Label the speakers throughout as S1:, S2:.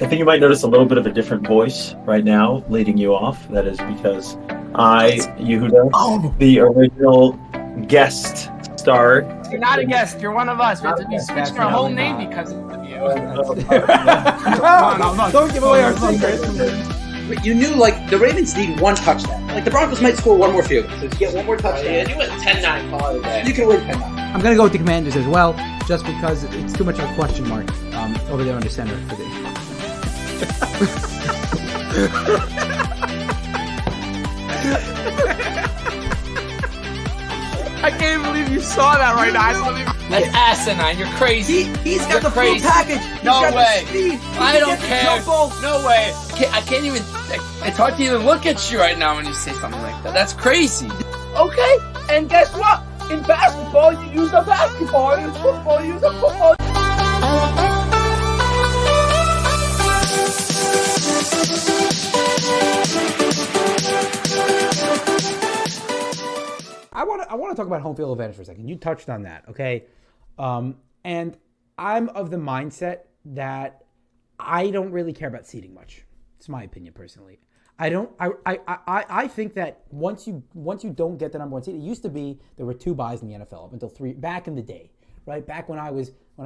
S1: I think you might notice a little bit of a different voice right now leading you off. That is because I, Yehuda, the original guest star.
S2: You're not a guest. You're one of us. We have to be switching our whole name because of you. No,
S3: Don't give away our secrets.
S4: But you knew, like, the Ravens need one touchdown. Like, the Broncos might score one more field. So if you get one more touchdown,
S5: you win 10-9 call it a day.
S4: You can win 10-9.
S3: I'm going to go with the Commanders as well, just because it's too much of a question mark over there under center for the...
S2: I can't believe you saw that right now.
S5: That's asinine. You're crazy.
S4: He's got
S5: You're
S4: the
S5: crazy.
S4: full package. He's
S5: No
S4: got
S5: way.
S4: The speed.
S5: I don't care.
S4: Jump
S5: No way. I can't even. It's hard to even look at you right now when you say something like that. That's crazy. Okay. And guess what? In basketball, you use a basketball. In football, you use a football.
S3: I want to talk about home field advantage for a second. You touched on that, okay? And I'm of the mindset that I don't really care about seeding much. It's my opinion personally. I think that once you don't get the number one seed, it used to be there were 2 buys in the NFL up until 3 back in the day, right? Back when I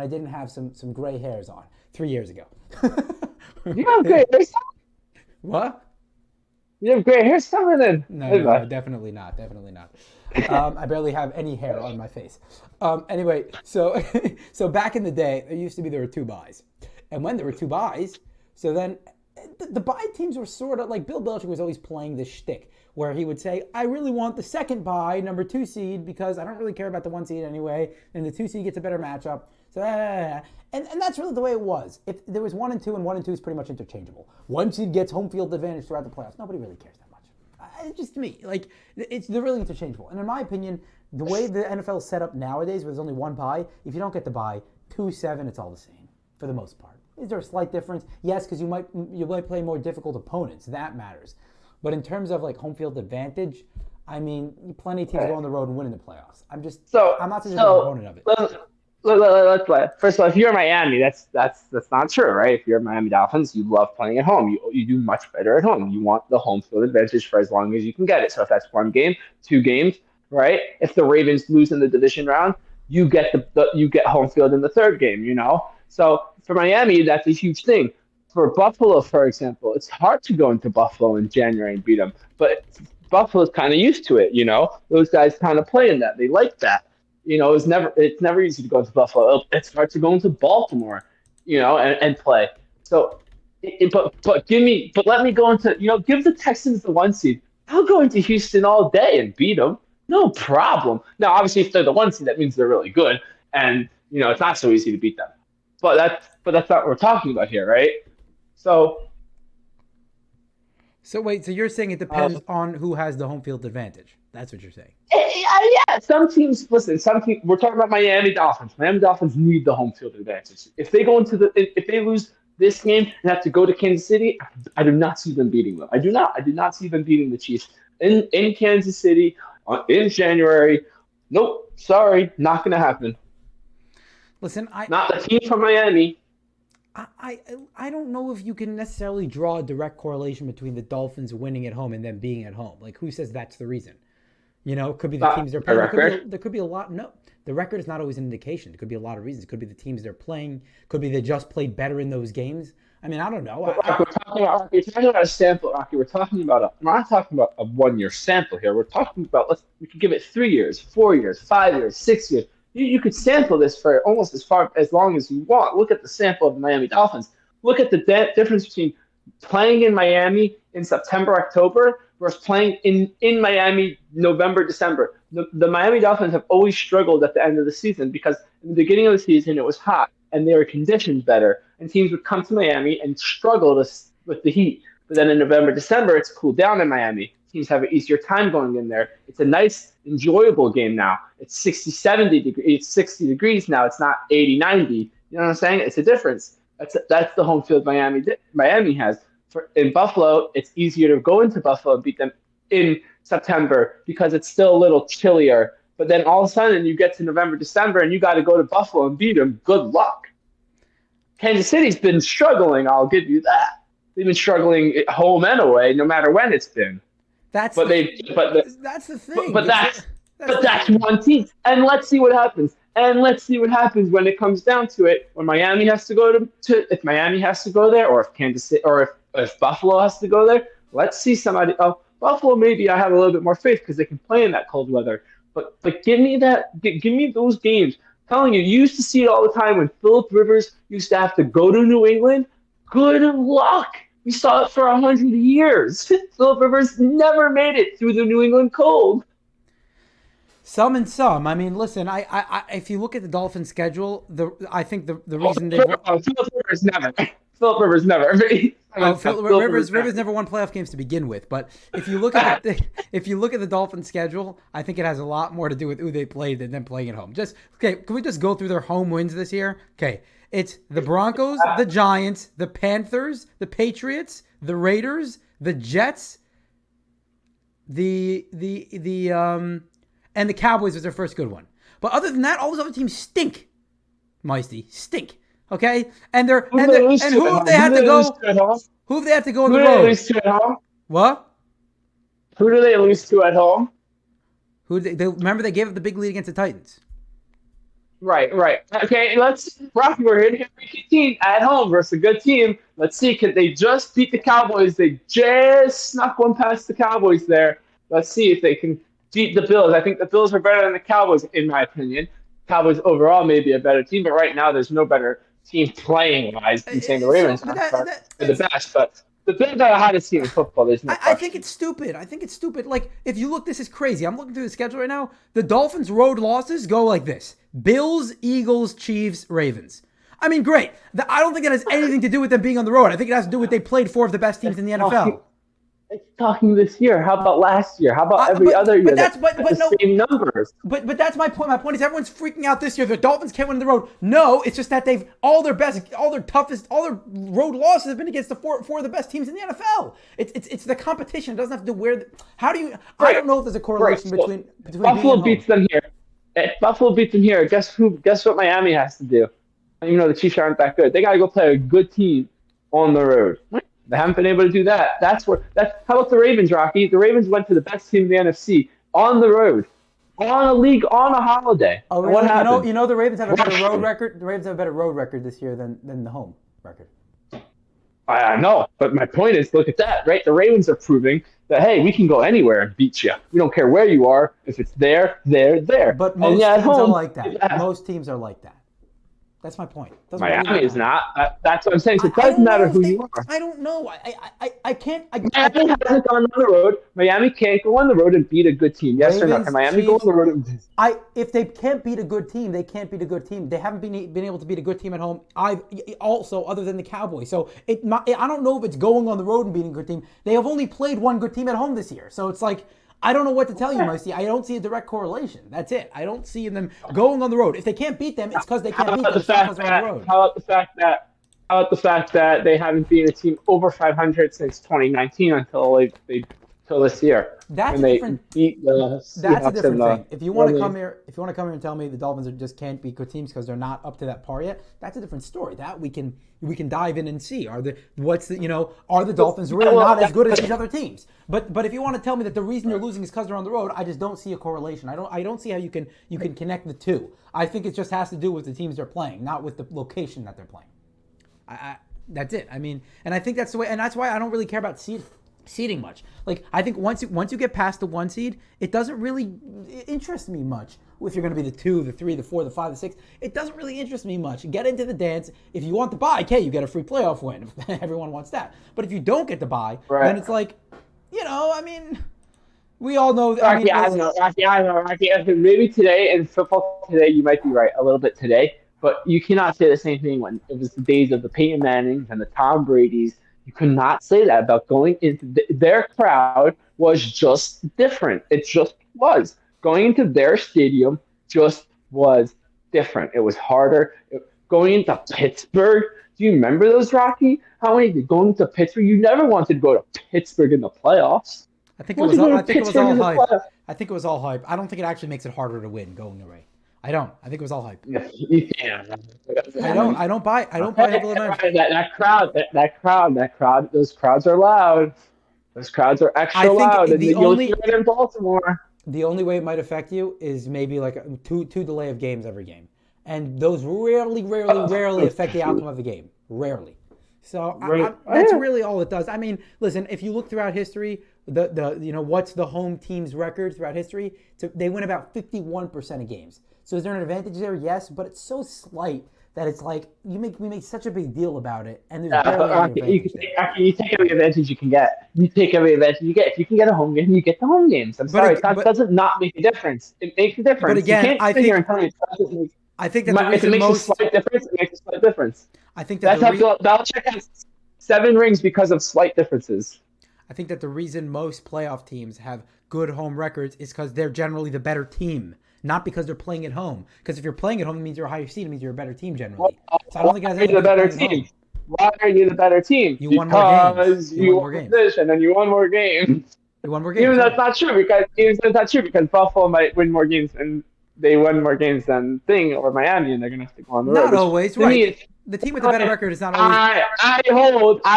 S3: didn't have some gray hairs on 3 years ago.
S6: You have gray hair.
S3: What?
S6: You have gray hair somewhere then?
S3: No, definitely not. Definitely not. I barely have any hair on my face. Anyway, so back in the day, there were 2 buys. And when there were 2 buys, so then the buy teams were sort of like Bill Belichick was always playing this shtick where he would say, I really want the second buy, number 2 seed, because I don't really care about the 1 seed anyway, and the 2 seed gets a better matchup. So, and that's really the way it was. If there was 1 and 2, and 1 and 2 is pretty much interchangeable. 1 seed gets home field advantage throughout the playoffs. Nobody really cares that much. It's just to me, like they're really interchangeable. And in my opinion, the way the NFL is set up nowadays, where there's only 1 bye, if you don't get the bye, 2-7, it's all the same for the most part. Is there a slight difference? Yes, because you might play more difficult opponents. That matters. But in terms of like home field advantage, I mean, plenty of teams go on the road and win in the playoffs. I'm not such a proponent of it.
S6: Let's play. First of all, if you're Miami, that's not true, right? If you're Miami Dolphins, you love playing at home. You do much better at home. You want the home field advantage for as long as you can get it. So if that's 1 game, 2 games, right? If the Ravens lose in the division round, you get you get home field in the 3rd game, you know? So for Miami, that's a huge thing. For Buffalo, for example, it's hard to go into Buffalo in January and beat them. But Buffalo's kind of used to it, you know? Those guys kind of play in that. They like that. You know, it's never easy to go into Buffalo. It's hard to go into Baltimore, you know, and play. So, but let me go into, you know, give the Texans the 1 seed. I'll go into Houston all day and beat them. No problem. Now, obviously, if they're the 1 seed, that means they're really good, and you know, it's not so easy to beat them. But that's not what we're talking about here, right? So
S3: wait, so you're saying it depends on who has the home field advantage? That's what you're saying?
S6: Yeah. Some teams, listen. We're talking about Miami Dolphins. Miami Dolphins need the home field advantage. If they lose this game and have to go to Kansas City, I do not see them beating them. I do not see them beating the Chiefs in Kansas City in January. Nope. Sorry, not going to happen.
S3: Listen,
S6: not the team from Miami.
S3: I don't know if you can necessarily draw a direct correlation between the Dolphins winning at home and them being at home. Like, who says that's the reason? You know, it could be the teams they're playing. There could be a lot. No, the record is not always an indication. There could be a lot of reasons. It could be the teams they're playing. Could be they just played better in those games. I mean, I don't know.
S6: We're talking about a sample, Rocky. We're not talking about a 1-year sample here. We're talking about, we could give it 3 years, 4 years, 5 years, 6 years. You could sample this for almost as long as you want. Look at the sample of the Miami Dolphins. Look at the difference between playing in Miami in September, October versus playing in Miami November, December. The Miami Dolphins have always struggled at the end of the season because in the beginning of the season it was hot and they were conditioned better, and teams would come to Miami and struggle with the heat. But then in November, December, it's cooled down in Miami. Teams have an easier time going in there. It's a nice, enjoyable game now. It's 60, 70 degrees. It's 60 degrees now. It's not 80, 90. You know what I'm saying? It's a difference. That's the home field Miami has. In Buffalo, it's easier to go into Buffalo and beat them in September because it's still a little chillier. But then all of a sudden you get to November, December, and you got to go to Buffalo and beat them. Good luck. Kansas City's been struggling. I'll give you that. They've been struggling at home and away, no matter when it's been.
S3: That's
S6: But
S3: that's the thing.
S6: but that's one team. And let's see what happens. And let's see what happens when it comes down to it. When Miami has to go to if Miami has to go there, or if Kansas City, or if Buffalo has to go there. Let's see somebody. Oh, Buffalo, maybe I have a little bit more faith because they can play in that cold weather. But give me that. Give me those games. I'm telling you, you used to see it all the time when Philip Rivers used to have to go to New England. Good luck. We saw it for 100 years. Philip Rivers never made it through the New England cold.
S3: Some and some. I mean, listen. I if you look at the Dolphins' schedule, I think the reason they
S6: Philip Rivers never. Philip Rivers never.
S3: Rivers never won playoff games to begin with. But if you look at the Dolphins' schedule, I think it has a lot more to do with who they played than them playing at home. Can we just go through their home wins this year? Okay, it's the Broncos, the Giants, the Panthers, the Patriots, the Raiders, the Jets, and the Cowboys was their first good one. But other than that, all those other teams stink. Meisty, stink. Okay, who have they had to go? Who have they had to go on the road?
S6: Who do they lose to at home?
S3: What?
S6: Who do they lose to at home?
S3: Remember they gave up the big lead against the Titans.
S6: Right. Okay, Rocky, we're here to hit week 18 at home versus a good team. Let's see, can they just beat the Cowboys? They just snuck one past the Cowboys there. Let's see if they can beat the Bills. I think the Bills are better than the Cowboys, in my opinion. Cowboys overall may be a better team, but right now there's no better team playing-wise than saying the Ravens are the best. But the Bills are the hottest team in football. There's no
S3: I think it's stupid. Like, if you look, this is crazy. I'm looking through the schedule right now. The Dolphins' road losses go like this: Bills, Eagles, Chiefs, Ravens. I mean, great. I don't think it has anything to do with them being on the road. I think it has to do with they played four of the best teams in the NFL.
S6: It's talking this year. How about last year? How about every other year? Same numbers.
S3: But that's my point. My point is everyone's freaking out this year. The Dolphins can't win on the road. No, it's just that all their road losses have been against the four of the best teams in the NFL. It's the competition. It doesn't have to do where. How do you? Right. I don't know if there's a correlation between
S6: Buffalo beats them here. Buffalo beats them here. Guess what Miami has to do? You know the Chiefs aren't that good. They got to go play a good team on the road. They haven't been able to do that. How about the Ravens, Rocky? The Ravens went to the best team in the NFC on the road, on a holiday.
S3: Oh, really? What happened? You know the Ravens have a better road record. The Ravens have a better road record this year than the home record.
S6: I know, but my point is, look at that, right? The Ravens are proving that, hey, we can go anywhere and beat you. We don't care where you are. If it's there.
S3: But most teams are like that. Most teams are like that. That's my point.
S6: Miami is not. That's what I'm saying. So it doesn't matter who you are.
S3: I don't know. I can't.
S6: Miami hasn't gone on the road. Miami can't go on the road and beat a good team. Yes or no? Can Miami go on the road?
S3: If they can't beat a good team, they can't beat a good team. They haven't been able to beat a good team at home. Also, other than the Cowboys. So I don't know if it's going on the road and beating a good team. They have only played one good team at home this year. So it's like, I don't know what to tell you, Micey. I don't see a direct correlation. That's it. I don't see them going on the road. If they can't beat them, it's because they can't beat them.
S6: How about the fact that they haven't beaten a team over 500 since 2019 until this year?
S3: That's a different thing. If you want to come here and tell me the Dolphins just can't beat good teams because they're not up to that par yet, that's a different story. That we can dive in and see. Are the Dolphins really not as good as these other teams? But if you want to tell me that the reason they're losing is because they're on the road, I just don't see a correlation. I don't see how you can connect the two. I think it just has to do with the teams they're playing, not with the location that they're playing. That's it. I mean, and I think that's the way, and that's why I don't really care about seeding much. Like, I think once you get past the 1 seed, it doesn't really interest me much. If you're going to be the 2, the 3, the 4, the 5, the 6, it doesn't really interest me much. Get into the dance. If you want the bye, okay, you get a free playoff win. Everyone wants that. But if you don't get the bye, then it's like, I mean, we all know that.
S6: Rocky, I don't know. Rocky, maybe today in football today, you might be right a little bit today, but you cannot say the same thing when it was the days of the Peyton Mannings and the Tom Brady's. You could not say that about going into their crowd was just different. It just was. Going into their stadium just was different. It was harder. Going into Pittsburgh, do you remember those, Rocky? Going to Pittsburgh? You never wanted to go to Pittsburgh in the playoffs.
S3: I think it was all hype. I think it was all hype. I don't think it actually makes it harder to win going away. I don't. I think it was all hype.
S6: Yeah.
S3: I don't buy Uncle Revenge.
S6: That crowd, those crowds are loud. Those crowds are extra
S3: I think
S6: loud, and
S3: the
S6: you'll
S3: only-
S6: hear it in Baltimore.
S3: The only way it might affect you is maybe like two delay of games every game, and those rarely affect the outcome of the game. Rarely. So that's really all it does. I mean, listen, if you look throughout history, what's the home team's record throughout history? They win about 51% of games. So is there an advantage there? Yes, but it's so slight that it's like we make such a big deal about it, and there's barely any advantage there.
S6: You take every advantage you can get. You take every advantage you get. If you can get a home game, you get the home games. I'm sorry, that doesn't not make a difference. It makes a difference.
S3: But again,
S6: you can't sit here and tell me it doesn't make.
S3: I think that the
S6: If it
S3: reason
S6: makes
S3: most
S6: a slight difference, it makes a slight difference.
S3: I think that
S6: That's how Belichick has 7 rings because of slight differences.
S3: I think that the reason most playoff teams have good home records is because they're generally the better team, not because they're playing at home. Because if you're playing at home, it means you're a higher seed. It means you're a better team generally. So I don't think it has anything to do with playing at home.
S6: Why are you the better team?
S3: You won more games.
S6: Because you won more games. And then you won more games.
S3: You won more games.
S6: Even though it's not true because Buffalo might win more games and they won more games than or Miami, and they're gonna have to go on the road.
S3: Not always, right? The team with the better record is not always.
S6: I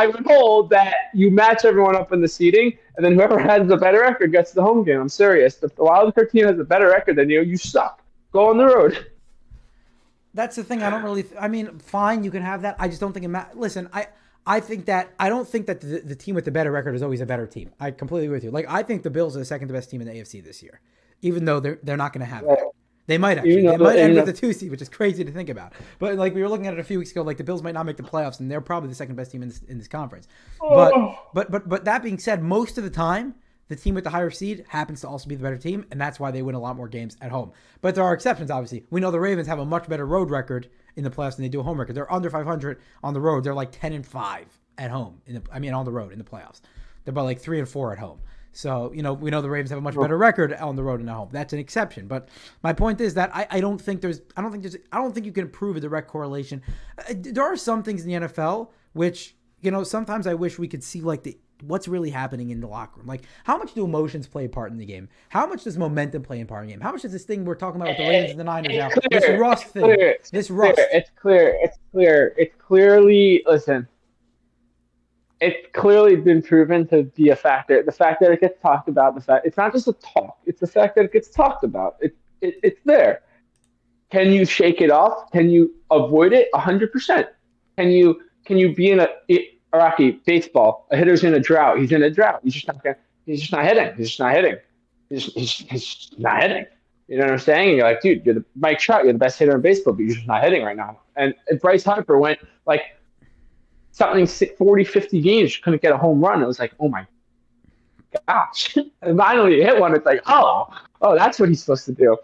S6: would hold that you match everyone up in the seeding, and then whoever has the better record gets the home game. I'm serious. If the Wildcard team has a better record than you, you suck. Go on the road.
S3: That's the thing. I don't really. I mean, fine, you can have that. I just don't think it matters. Listen, I think that I don't think that the team with the better record is always a better team. I completely agree with you. Like, I think the Bills are the second best team in the AFC this year, even though they're not going to have that. They might actually. They might end with the 2 seed, which is crazy to think about. But like we were looking at it a few weeks ago, like the Bills might not make the playoffs, and they're probably the second best team in this conference. But that being said, most of the time, the team with the higher seed happens to also be the better team, and that's why they win a lot more games at home. But there are exceptions, obviously. We know the Ravens have a much better road record in the playoffs than they do a home record. They're under 500 on the road. They're like 10-5 at home. On the road in the playoffs. They're about like 3-4 at home. So, we know the Ravens have a much better record on the road and at home. That's an exception. But my point is that I don't think you can prove a direct correlation. There are some things in the NFL which, sometimes I wish we could see like what's really happening in the locker room. Like, how much do emotions play a part in the game? How much does momentum play a part in the game? How much does this thing we're talking about with the Ravens and the Niners now? This rust thing. This rust.
S6: It's clear. It's clearly, listen. It's clearly been proven to be a factor. The fact that it gets talked about, it's not just a talk. It's the fact that it gets talked about. It's there. Can you shake it off? Can you avoid it? 100%. Can you be in Rocky baseball? A hitter's in a drought. He's in a drought. He's just not hitting. He's not hitting. You know what I'm saying? And you're like, dude, you're the Mike Trout. You're the best hitter in baseball, but you're just not hitting right now. And Bryce Harper went like something 40, 50 games, couldn't get a home run. It was like, oh my gosh. And finally you hit one, it's like, oh, that's what he's supposed to do.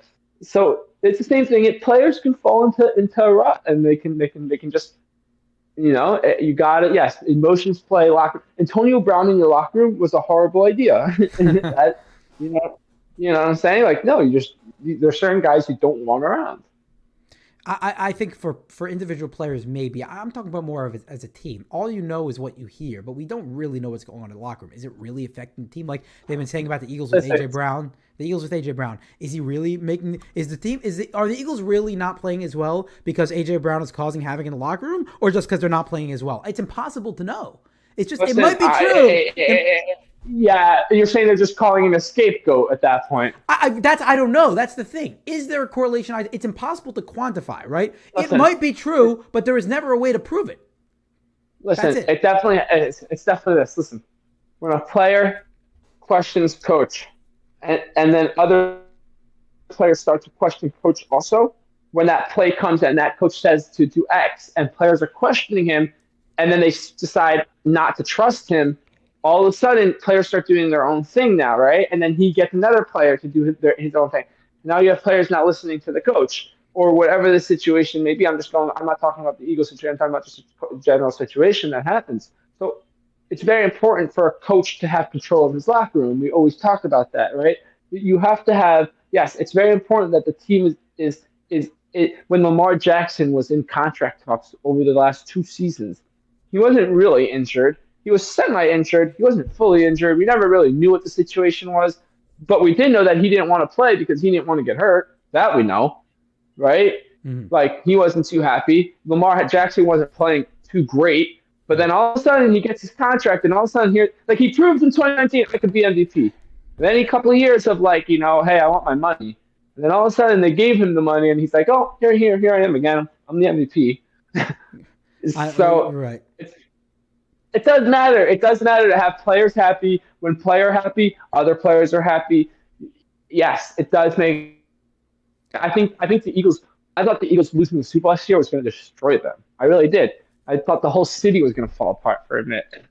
S6: So it's the same thing. Players can fall into a rut, and they can just, you got it. Yes, emotions play. Antonio Brown in your locker room was a horrible idea. That, you know what I'm saying? Like, no, there's certain guys you don't want around.
S3: I think for individual players, maybe. I'm talking about more of it as a team. All you know is what you hear, but we don't really know what's going on in the locker room. Is it really affecting the team? Like they've been saying about the Eagles with AJ Brown. The Eagles with AJ Brown. Is he really making? Are the Eagles really not playing as well because AJ Brown is causing havoc in the locker room, or just because they're not playing as well? It's impossible to know. It's just it might be true.
S6: Yeah, you're saying they're just calling him a scapegoat at that point.
S3: I don't know. That's the thing. Is there a correlation? It's impossible to quantify, right? It might be true, but there is never a way to prove it.
S6: Listen, it's definitely this. Listen, when a player questions coach, and then other players start to question coach also, when that play comes and that coach says to do X, and players are questioning him, and then they decide not to trust him, all of a sudden, players start doing their own thing now, right? And then he gets another player to do his own thing. Now you have players not listening to the coach or whatever the situation may be. I'm not talking about the Eagles situation. I'm talking about just a general situation that happens. So it's very important for a coach to have control of his locker room. We always talk about that, right? You have to have, yes, it's very important that the team is when Lamar Jackson was in contract talks over the last 2 seasons, he wasn't really injured. He was semi-injured. He wasn't fully injured. We never really knew what the situation was. But we did know that he didn't want to play because he didn't want to get hurt. That we know. right?
S3: Mhm.
S6: Like he wasn't too happy. Lamar Jackson wasn't playing too great. But then all of a sudden he gets his contract, and all of a sudden here, like he proved in 2019 I could be MVP. Then a couple of years of like, hey, I want my money. And then all of a sudden they gave him the money, and he's like, oh, here I am again. I'm the MVP.
S3: You're right.
S6: It does matter. It does matter to have players happy. When player happy, other players are happy. Yes, it does make. I think the Eagles. I thought the Eagles losing the Super Bowl last year was going to destroy them. I really did. I thought the whole city was going to fall apart for a minute.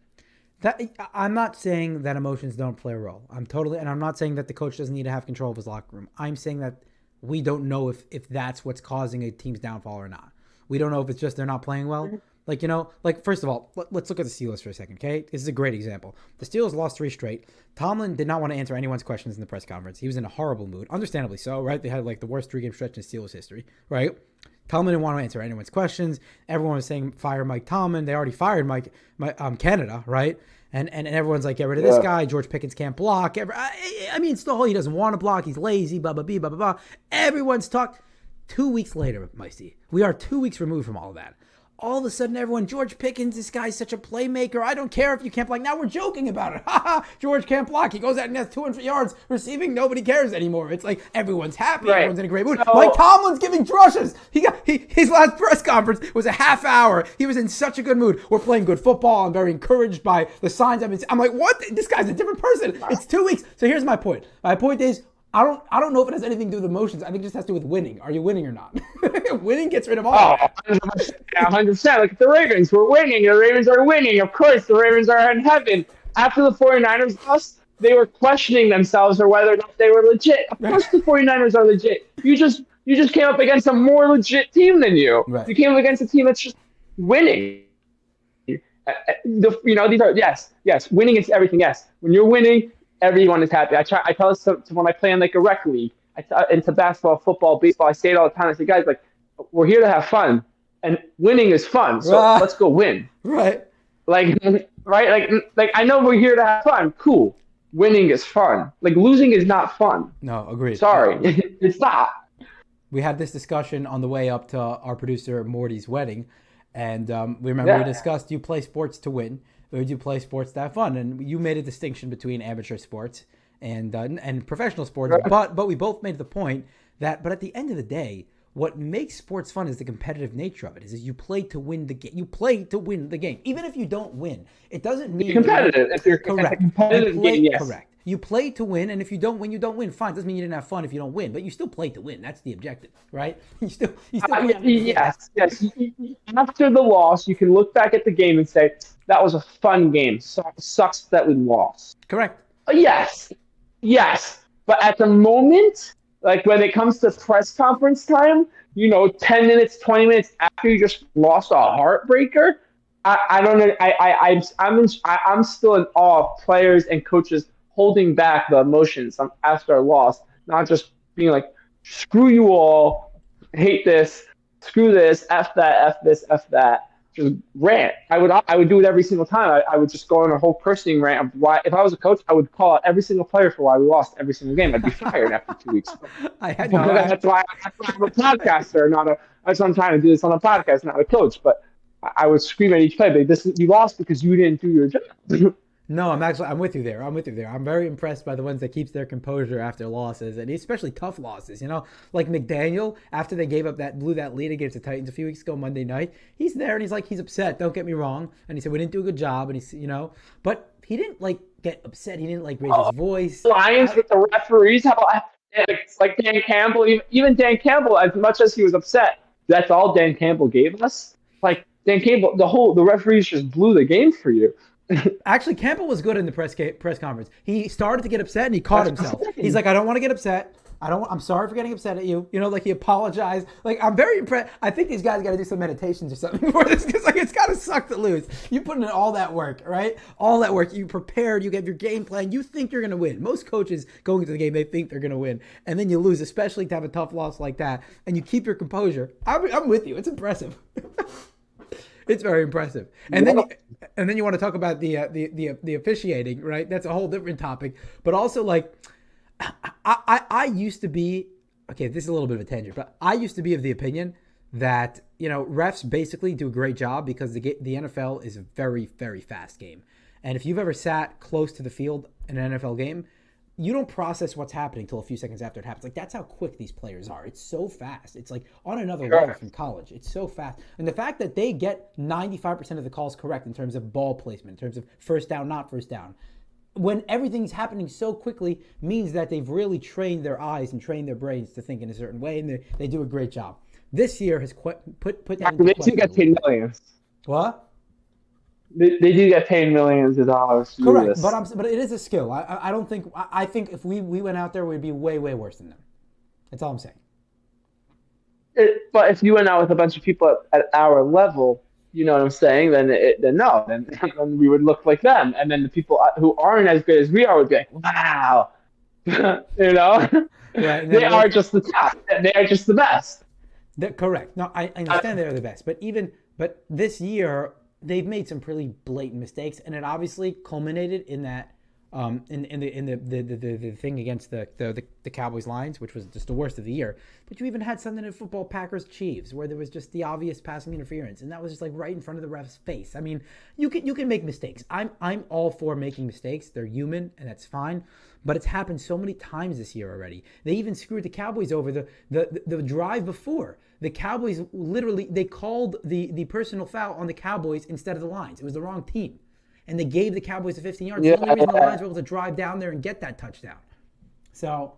S3: I'm not saying that emotions don't play a role. And I'm not saying that the coach doesn't need to have control of his locker room. I'm saying that we don't know if that's what's causing a team's downfall or not. We don't know if it's just they're not playing well. First of all, let's look at the Steelers for a second, okay? This is a great example. The Steelers lost 3 straight. Tomlin did not want to answer anyone's questions in the press conference. He was in a horrible mood, understandably so, right? They had like the worst 3-game stretch in Steelers history, right? Tomlin didn't want to answer anyone's questions. Everyone was saying fire Mike Tomlin. They already fired Mike Canada, right? And everyone's like, get rid of this guy. George Pickens can't block. I mean, it's the whole he doesn't want to block. He's lazy, blah, blah, blah, blah, blah. Everyone's talked. 2 weeks later, Meisty, we are 2 weeks removed from all of that. All of a sudden, everyone, George Pickens, this guy's such a playmaker. I don't care if you can't block. Now we're joking about it. George can't block. He goes out and has 200 yards receiving. Nobody cares anymore. It's like everyone's happy. Right. Everyone's in a great mood. Mike Tomlin's giving drushes. His last press conference was a half hour. He was in such a good mood. We're playing good football. I'm very encouraged by the signs I'm like, what? This guy's a different person. It's 2 weeks. So here's my point. My point is, I don't know if it has anything to do with emotions. I think it just has to do with winning. Are you winning or not? Winning gets rid of all.
S6: Oh, 100%. Look at the Ravens. We're winning. The Ravens are winning. Of course, the Ravens are in heaven. After the 49ers lost, they were questioning themselves or whether or not they were legit. Of course, the 49ers are legit. You just came up against a more legit team than you. Right. You came up against a team that's just winning. These are yes. Winning is everything. Yes, when you're winning, everyone is happy. I tell this to when I play in like a rec league. Into basketball, football, baseball. I say it all the time. I say, guys, like, we're here to have fun, and winning is fun. So let's go win.
S3: Right.
S6: Like, right. Like I know we're here to have fun. Cool. Winning is fun. Like losing is not fun.
S3: No, agreed.
S6: Sorry, it's not.
S3: We had this discussion on the way up to our producer Morty's wedding, and we discussed: do you play sports to win, or do you play sports to have fun? And you made a distinction between amateur sports and professional sports, but we both made the point that at the end of the day, what makes sports fun is the competitive nature of it. Is you play to win the game. You play to win the game, even if you don't win. It doesn't mean
S6: you're competitive. If you're
S3: correct,
S6: competitive game, yes.
S3: Correct. You play to win, and if you don't win, you don't win. Fine, doesn't mean you didn't have fun if you don't win, but you still play to win. That's the objective, right? You still
S6: yes. After the loss, you can look back at the game and say that was a fun game. Sucks that we lost.
S3: Correct.
S6: Yes, but at the moment, like when it comes to press conference time, 10 minutes, 20 minutes after you just lost a heartbreaker, I don't know. I'm still in awe of players and coaches holding back the emotions after a loss, not just being like, screw you all, hate this, screw this, F that, F this, F that. Just rant. I would do it every single time. I would just go on a whole cursing rant of why. If I was a coach, I would call out every single player for why we lost every single game. I'd be fired after 2 weeks. That's why I'm a podcaster, that's why I'm trying to do this on a podcast, not a coach. But I would scream at each player, you lost because you didn't do your job.
S3: No, I'm with you there. I'm very impressed by the ones that keeps their composure after losses, and especially tough losses. Like McDaniel, after they blew that lead against the Titans a few weeks ago Monday night, he's there and he's upset. Don't get me wrong, and he said we didn't do a good job, and but he didn't get upset. He didn't raise his voice.
S6: Lions with the referees, like Dan Campbell, even Dan Campbell, as much as he was upset, that's all Dan Campbell gave us. Like Dan Campbell, the referees just blew the game for you.
S3: Actually, Campbell was good in the press conference. He started to get upset and he caught himself. He's like, I don't want to get upset. I'm sorry for getting upset at you. He apologized. I'm very impressed. I think these guys got to do some meditations or something for this because it's got to suck to lose. You put in all that work, right? All that work. You prepared. You have your game plan. You think you're going to win. Most coaches going into the game, they think they're going to win. And then you lose, especially to have a tough loss like that. And you keep your composure. I'm with you. It's impressive. It's very impressive. And then you want to talk about the officiating, right? That's a whole different topic. But also, I used to be okay, this is a little bit of a tangent, but I used to be of the opinion that, refs basically do a great job because the NFL is a very, very fast game. And if you've ever sat close to the field in an NFL game, you don't process what's happening until a few seconds after it happens. Like, that's how quick these players are. It's so fast. It's like on another level from college. It's so fast. And the fact that they get 95% of the calls correct in terms of ball placement, in terms of first down, not first down, when everything's happening so quickly, means that they've really trained their eyes and trained their brains to think in a certain way, and they do a great job. This year has put that into
S6: They
S3: question.
S6: do get paid millions.
S3: What?
S6: They do get paid millions of dollars to do
S3: Correct,
S6: this.
S3: but it is a skill. I don't think I think if we went out there, we'd be way worse than them. That's all I'm saying.
S6: But if you went out with a bunch of people at our level, you know what I'm saying? Then we would look like them, and then the people who aren't as good as we are would be like, wow,
S3: Right,
S6: they are just the top. They are just the best.
S3: Correct. No, I understand they're the best, but this year they've made some pretty blatant mistakes, and it obviously culminated in that in the thing against the Cowboys Lions, which was just the worst of the year. But you even had something in football, Packers Chiefs, where there was just the obvious passing interference, and that was just like right in front of the ref's face. I mean, you can make mistakes. I'm all for making mistakes. They're human, and that's fine. But it's happened so many times this year already. They even screwed the Cowboys over the drive before. The Cowboys literally, they called the personal foul on the Cowboys instead of the Lions. It was the wrong team. And they gave the Cowboys the 15 yards.
S6: Yeah.
S3: The only reason the Lions were able to drive down there and get that touchdown. So,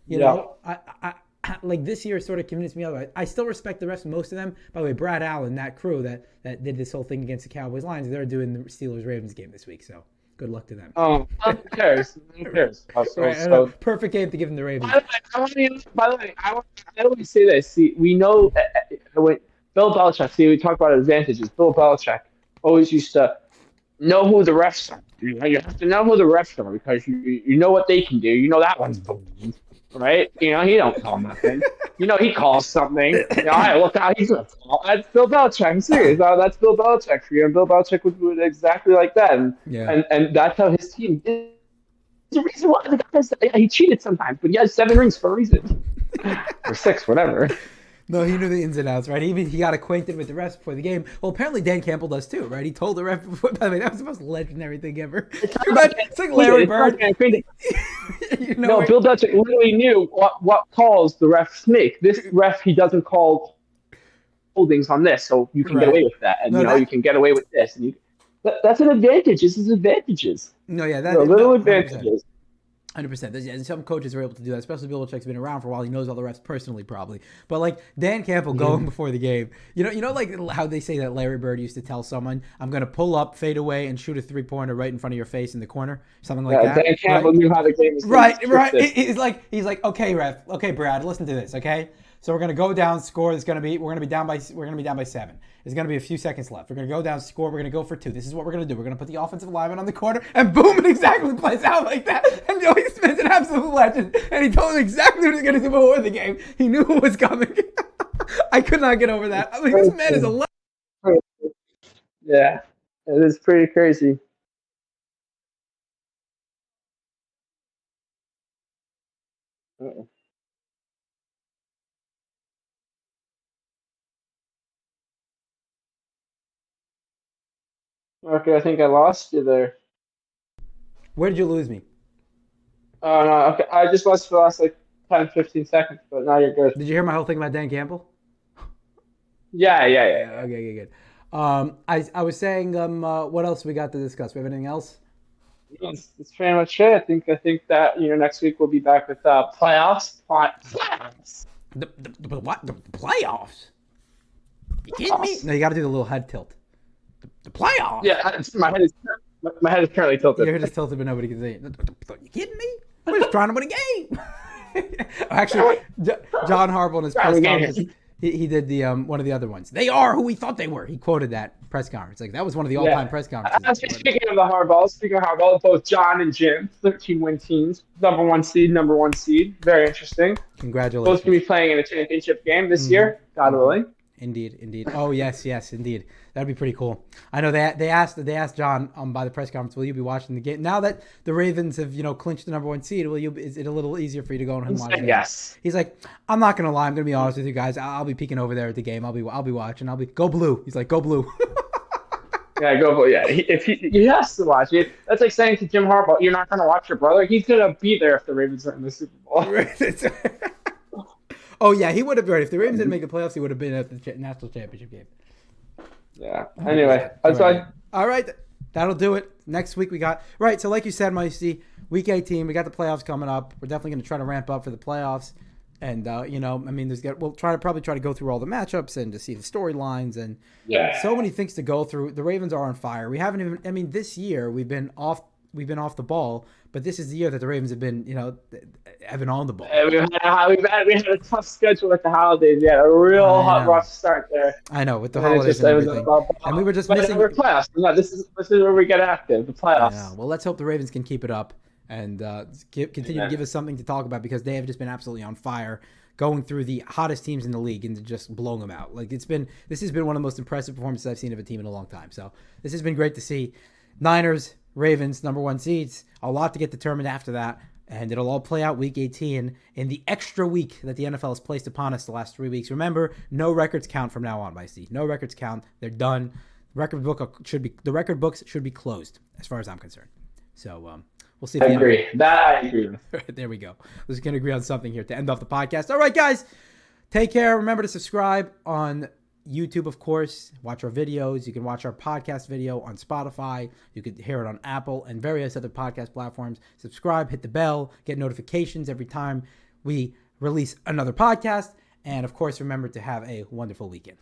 S3: you know, I like this year sort of convinced me otherwise. I still respect the refs, most of them. By the way, Brad Allen, that crew that did this whole thing against the Cowboys Lions, they're doing the Steelers-Ravens game this week. So good luck to them.
S6: Oh, who cares? Who cares?
S3: Perfect game to give them the Ravens.
S6: By the way, I always say this. See, we know when Bill Belichick. See, we talk about advantages. Bill Belichick always used to know who the refs are. You have to know who the refs are because you know what they can do. You know that one's boom, right? He don't call nothing. He calls something. Hey, look how he's gonna call. That's Bill Belichick. I'm serious. That's Bill Belichick for you. And Bill Belichick would do it exactly like that. And that's how his team did. There's a reason why the guy he cheated sometimes, but he has 7 rings for a reason. Or 6, whatever.
S3: No, he knew the ins and outs, right? He got acquainted with the refs before the game. Well, apparently Dan Campbell does too, right? He told the ref before. By the way, that was the most legendary thing ever. It's like Larry Bird.
S6: No, Bill Belichick literally knew what calls the refs make. This ref, he doesn't call holdings on this, so you can get away with that, and you can get away with this. And that's an advantage. This is advantages.
S3: No, yeah,
S6: that's little advantages.
S3: 100%. And some coaches are able to do that, especially Bill Belichick's been around for a while. He knows all the refs personally, probably. But like Dan Campbell going before the game, you know, like how they say that Larry Bird used to tell someone, "I'm going to pull up, fade away, and shoot a 3-pointer right in front of your face in the corner," something like that.
S6: Dan Campbell knew how the game was.
S3: Right. He's like, okay, ref, okay, Brad, listen to this, okay. So we're gonna go down, score. We're gonna be down by 7. There's gonna be a few seconds left. We're gonna go down, score. We're gonna go for 2. This is what we're gonna do. We're gonna put the offensive lineman on the corner, and boom, it exactly plays out like that. And Joey Smith's an absolute legend, and he told him exactly what he was gonna do before the game. He knew what was coming. I could not get over that. I mean, this man is a legend.
S6: Yeah, it is pretty crazy. Uh-oh. Okay, I think I lost you there.
S3: Where did you lose me?
S6: Oh, no, okay. I just lost for the last 10, 15 seconds, but now you're good.
S3: Did you hear my whole thing about Dan Campbell?
S6: Yeah.
S3: Okay, good. I was saying, what else we got to discuss? We have anything else?
S6: That's pretty much it. I think that next week we'll be back with playoffs. Playoffs.
S3: The what? The playoffs? You kidding me? No, you got to do the little head tilt. The playoffs.
S6: Yeah, my head is currently tilted.
S3: Your head is tilted, but nobody can see it. You kidding me? We're just trying to win a game. Actually, John Harbaugh in his press conference, he did the one of the other ones. They are who we thought they were. He quoted that press conference. Like that was one of the all-time press conferences.
S6: Speaking of the Harbaugh, both John and Jim, 13-win teams, number one seed. Very interesting.
S3: Congratulations.
S6: Both going to be playing in a championship game this year, God willing.
S3: Indeed. Oh, yes, indeed. That'd be pretty cool. I know they asked John by the press conference, will you be watching the game now that the Ravens have clinched the number 1 seed? Is it a little easier for you to go and watch it?
S6: Yes.
S3: He's like, I'm not gonna lie. I'm gonna be honest with you guys. I'll be peeking over there at the game. I'll be watching. Go blue. He's like, go blue.
S6: Yeah, go. Yeah, he has to watch it. That's like saying to Jim Harbaugh, "You're not going to watch your brother." He's going to be there if the Ravens are in the Super Bowl.
S3: Oh yeah, he would have been. If the Ravens didn't make the playoffs, he would have been at the national championship game.
S6: Yeah. Anyway, that's why.
S3: All right, that'll do it. Next week we got right. So like you said, Micey, week 18, we got the playoffs coming up. We're definitely going to try to ramp up for the playoffs. And we'll probably try to go through all the matchups and to see the storylines and so many things to go through. The Ravens are on fire. We haven't even. I mean, this year we've been off the ball, but this is the year that the Ravens have been on the ball.
S6: We had a tough schedule at the holidays. We had a real hot rough start there.
S3: I know with the holidays and everything. And we were just missing.
S6: We're playoffs. No, this is where we get active. The playoffs.
S3: Well, let's hope the Ravens can keep it up. And continue to give us something to talk about because they have just been absolutely on fire, going through the hottest teams in the league and just blowing them out. Like this has been one of the most impressive performances I've seen of a team in a long time. So this has been great to see. Niners, Ravens, number 1 seeds. A lot to get determined after that, and it'll all play out week 18 in the extra week that the NFL has placed upon us the last 3 weeks. Remember, no records count from now on, Micey. No records count. They're done. The record books should be closed as far as I'm concerned. So. We'll see.
S6: I agree. I agree with.
S3: There we go. Let's get agree on something here to end off the podcast. All right, guys. Take care. Remember to subscribe on YouTube, of course. Watch our videos. You can watch our podcast video on Spotify. You can hear it on Apple and various other podcast platforms. Subscribe, hit the bell, get notifications every time we release another podcast. And, of course, remember to have a wonderful weekend.